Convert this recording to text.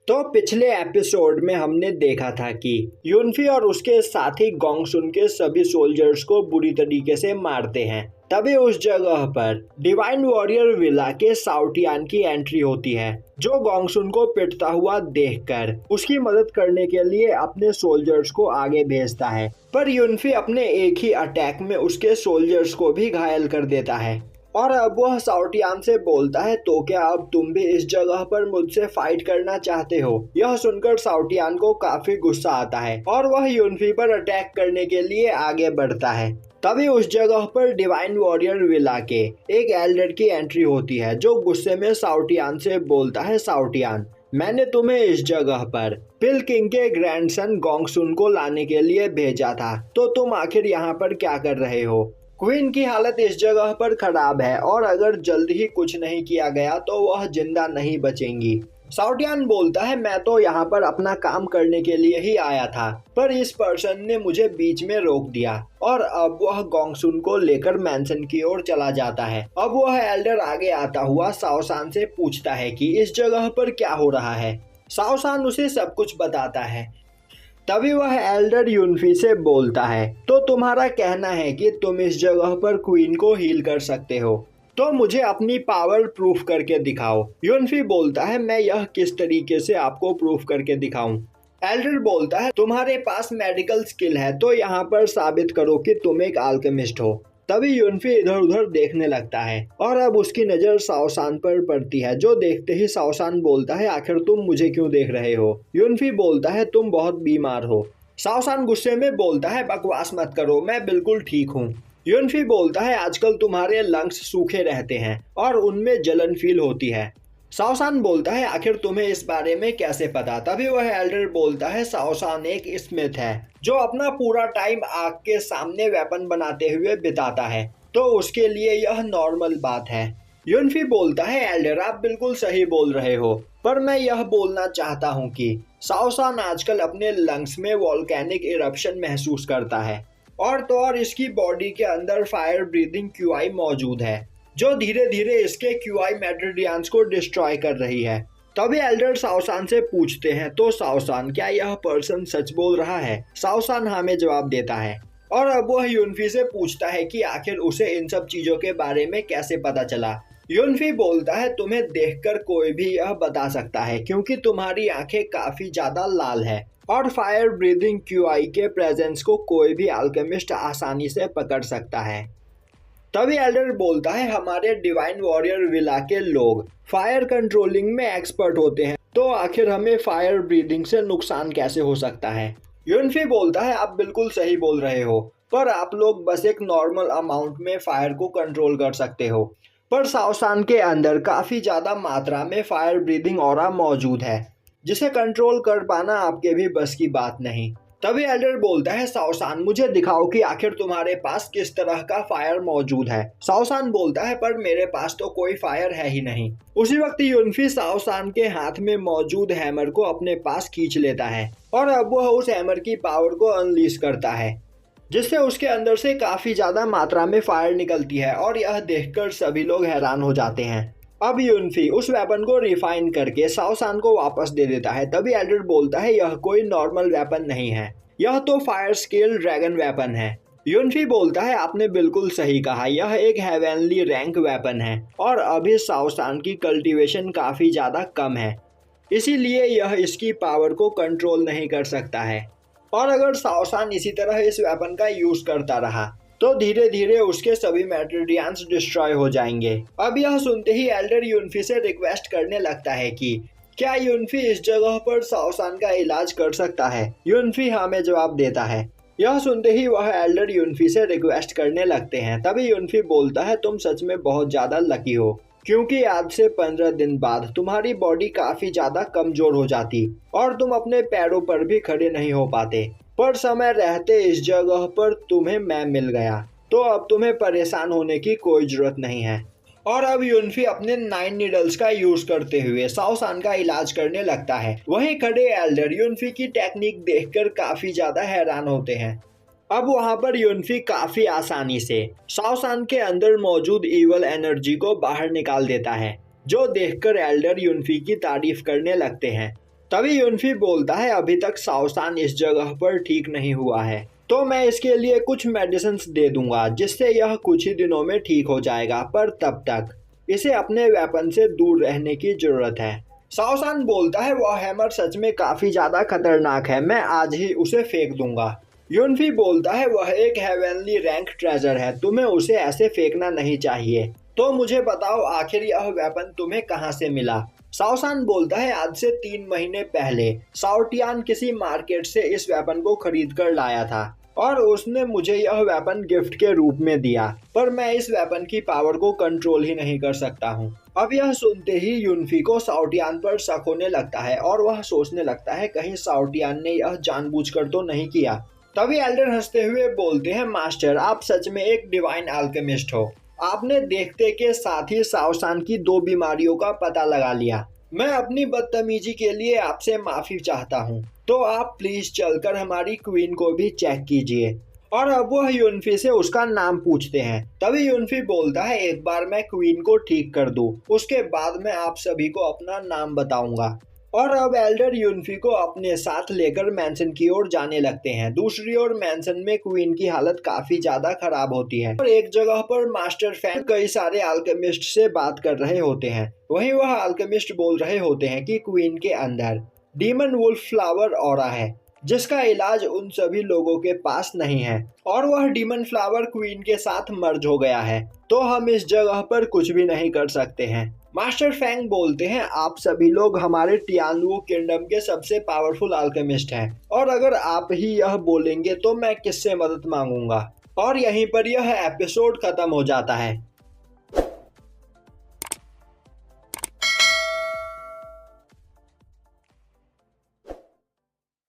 तो पिछले एपिसोड में हमने देखा था कि युनफी और उसके साथी गोंगसुन के सभी सोल्जर्स को बुरी तरीके से मारते हैं। तभी उस जगह पर डिवाइन वॉरियर विला के साउटियान की एंट्री होती है, जो गोंगसुन को पिटता हुआ देखकर उसकी मदद करने के लिए अपने सोल्जर्स को आगे भेजता है। पर युनफी अपने एक ही अटैक में उसके सोल्जर्स को भी घायल कर देता है और अब वह साउटियान से बोलता है, तो क्या अब तुम भी इस जगह पर मुझसे फाइट करना चाहते हो? यह सुनकर साउटियान को काफी गुस्सा आता है और वह युनफी पर अटैक करने के लिए आगे बढ़ता है। तभी उस जगह पर डिवाइन वॉरियर विला के एक एल्डर की एंट्री होती है, जो गुस्से में साउटियान से बोलता है, साउटियान, मैंने तुम्हें इस जगह पर पिल किंग के ग्रैंडसन गोंगसुन को लाने के लिए भेजा था, तो तुम आखिर यहाँ पर क्या कर रहे हो? क्वीन की हालत इस जगह पर खराब है और अगर जल्द ही कुछ नहीं किया गया तो वह जिंदा नहीं बचेंगी। साउटियान बोलता है, मैं तो यहाँ पर अपना काम करने के लिए ही आया था, पर इस पर्सन ने मुझे बीच में रोक दिया और अब वह गोंगसुन को लेकर मैंसन की ओर चला जाता है। अब वह एल्डर आगे आता हुआ साओसान से पूछता है कि इस जगह पर क्या हो रहा है। साओसान उसे सब कुछ बताता है। तभी वह एल्डर युनफी से बोलता है, तो तुम्हारा कहना है कि तुम इस जगह पर क्वीन को हील कर सकते हो, तो मुझे अपनी पावर प्रूफ करके दिखाओ। युनफी बोलता है, मैं यह किस तरीके से आपको प्रूफ करके दिखाऊं? एल्डर बोलता है, तुम्हारे पास मेडिकल स्किल है, तो यहाँ पर साबित करो कि तुम एक अल्केमिस्ट हो। तभी युनफी इधर उधर देखने लगता है और अब उसकी नज़र साओसान पर पड़ती है, जो देखते ही साओसान बोलता है, आखिर तुम मुझे क्यों देख रहे हो? युनफी बोलता है, तुम बहुत बीमार हो। साओसान गुस्से में बोलता है, बकवास मत करो, मैं बिल्कुल ठीक हूँ। युनफी बोलता है, आजकल तुम्हारे लंग्स सूखे रहते हैं और उनमें जलन फील होती है। साओसान बोलता है, आखिर तुम्हें इस बारे में कैसे पता? तभी वह एल्डर बोलता है, साओसान एक स्मिथ है जो अपना पूरा टाइम आग के सामने वेपन बनाते हुए बिताता है, तो उसके लिए यह नॉर्मल बात है। युनफी बोलता है, एल्डर आप बिल्कुल सही बोल रहे हो, पर मैं यह बोलना चाहता हूँ कि साओसान आजकल अपने लंग्स में वॉल्केनिक इरप्शन महसूस करता है और तो और इसकी बॉडी के अंदर फायर ब्रीदिंग क्यूआई मौजूद है, जो धीरे धीरे इसके क्यूआई मेट्रोडियंस को डिस्ट्रॉय कर रही है। तभी एल्डर साओसान से पूछते हैं, तो साओसान क्या यह पर्सन सच बोल रहा है? साओसान हाँ में जवाब देता है और अब वह युनफी से पूछता है कि आखिर उसे इन सब चीजों के बारे में कैसे पता चला। युनफी बोलता है, तुम्हें देखकर कोई भी यह बता सकता है, क्योंकि तुम्हारी आंखें काफी ज्यादा लाल है और फायर ब्रीदिंग क्यूआई के प्रेजेंस को कोई भी अल्केमिस्ट आसानी से पकड़ सकता है। तभी एल्डर बोलता है, हमारे डिवाइन वॉरियर विला के लोग फायर कंट्रोलिंग में एक्सपर्ट होते हैं, तो आखिर हमें फायर ब्रीदिंग से नुकसान कैसे हो सकता है? युनफी बोलता है, आप बिल्कुल सही बोल रहे हो, पर आप लोग बस एक नॉर्मल अमाउंट में फायर को कंट्रोल कर सकते हो, पर साओसान के अंदर काफी ज्यादा मात्रा में फायर ब्रीदिंग ऑरा मौजूद है, जिसे कंट्रोल कर पाना आपके भी बस की बात नहीं। तभी एल्डर बोलता है, साओसान मुझे दिखाओ कि आखिर तुम्हारे पास किस तरह का फायर मौजूद है। साओसान बोलता है, पर मेरे पास तो कोई फायर है ही नहीं। उसी वक्त युनफी साओसान के हाथ में मौजूद हैमर को अपने पास खींच लेता है और अब वह उस हैमर की पावर को अनलीश करता है, जिससे उसके अंदर से काफी ज्यादा मात्रा में फायर निकलती है और यह देखकर सभी लोग हैरान हो जाते हैं। अब युनफी उस वेपन को रिफाइन करके साओसान को वापस दे देता है। तभी एल्डर बोलता है, यह कोई नॉर्मल वेपन नहीं है, यह तो फायर स्केल ड्रैगन वेपन है। युनफी बोलता है, आपने बिल्कुल सही कहा, यह एक हेवनली रैंक वेपन है और अभी साओसान की कल्टीवेशन काफी ज्यादा कम है, इसीलिए यह इसकी पावर को कंट्रोल नहीं कर सकता है और अगर साओसान इसी तरह इस वेपन का यूज करता रहा तो धीरे धीरे उसके सभी मेट्रोडियंस डिस्ट्रॉय हो जाएंगे। अब यह सुनते ही एल्डर युनफी से रिक्वेस्ट करने लगता है कि क्या युनफी इस जगह पर साओसान का इलाज कर सकता है? युनफी हाँ में जवाब देता है। यह सुनते ही वह एल्डर युनफी से रिक्वेस्ट करने लगते हैं। तभी युनफी बोलता है, तुम सच में बहुत ज्यादा लकी हो, क्योंकि आज से 15 दिन बाद तुम्हारी बॉडी काफी ज्यादा कमजोर हो जाती और तुम अपने पैरों पर भी खड़े नहीं हो पाते, पर समय रहते इस जगह पर तुम्हें मैं मिल गया, तो अब तुम्हें परेशान होने की कोई जरूरत नहीं है। और अब युनफी अपने 9 नीडल्स का यूज करते हुए साओसान का इलाज करने लगता है। वहीं खड़े एल्डर युनफी की टेक्निक देखकर काफी ज्यादा हैरान होते हैं। अब वहां पर युनफी काफी आसानी से साओसान के अंदर मौजूद इवल एनर्जी को बाहर निकाल देता है, जो देखकर एल्डर युनफी की तारीफ करने लगते हैं। तभी युनफी बोलता है अभी तक साओसान इस जगह पर ठीक नहीं हुआ है, तो मैं इसके लिए कुछ मेडिसिन दे दूंगा जिससे यह कुछ ही दिनों में ठीक हो जाएगा, पर तब तक इसे अपने वेपन से दूर रहने की जरूरत है। साओसान बोलता है वह हैमर सच में काफी ज्यादा खतरनाक है, मैं आज ही उसे फेंक दूंगा। युनफी बोलता है वह एक हेवनली रैंक ट्रेजर है, तुम्हें उसे ऐसे फेंकना नहीं चाहिए। तो मुझे बताओ आखिर यह वेपन तुम्हें कहां से मिला? साओसान बोलता है आज से 3 महीने पहले साओटियान किसी मार्केट से इस वेपन को खरीद कर लाया था और उसने मुझे यह वेपन गिफ्ट के रूप में दिया, पर मैं इस वेपन की पावर को कंट्रोल ही नहीं कर सकता हूँ। अब यह सुनते ही युनफी को साओटियान पर शक होने लगता है और वह सोचने लगता है कहीं साओटियान ने यह जानबूझकर तो नहीं किया। तभी एल्डर हंसते हुए बोलते हैं मास्टर आप सच में एक डिवाइन अल्केमिस्ट हो, आपने देखते के साथ ही साओसान की 2 बीमारियों का पता लगा लिया। मैं अपनी बदतमीजी के लिए आपसे माफी चाहता हूँ, तो आप प्लीज चलकर हमारी क्वीन को भी चेक कीजिए। और अब वह युनफी से उसका नाम पूछते हैं। तभी युनफी बोलता है एक बार मैं क्वीन को ठीक कर दूं, उसके बाद मैं आप सभी को अपना नाम बताऊंगा। और अब एल्डर युनफी को अपने साथ लेकर मैंसन की ओर जाने लगते हैं। दूसरी ओर मैंसन में क्वीन की हालत काफी ज्यादा खराब होती है और एक जगह पर मास्टर फैंग कई सारे अल्केमिस्ट से बात कर रहे होते हैं। वहीं वह अल्केमिस्ट बोल रहे होते हैं कि क्वीन के अंदर डीमन वुल्फ फ्लावर ऑरा है जिसका इलाज उन सभी लोगों के पास नहीं है और वह डीमन फ्लावर क्वीन के साथ मर्ज हो गया है, तो हम इस जगह पर कुछ भी नहीं कर सकते हैं। मास्टर फैंग बोलते हैं आप सभी लोग हमारे टियानवू किंगडम के सबसे पावरफुल अल्केमिस्ट हैं और अगर आप ही यह बोलेंगे तो मैं किससे मदद मांगूंगा। और यहीं पर यह एपिसोड खत्म हो जाता है।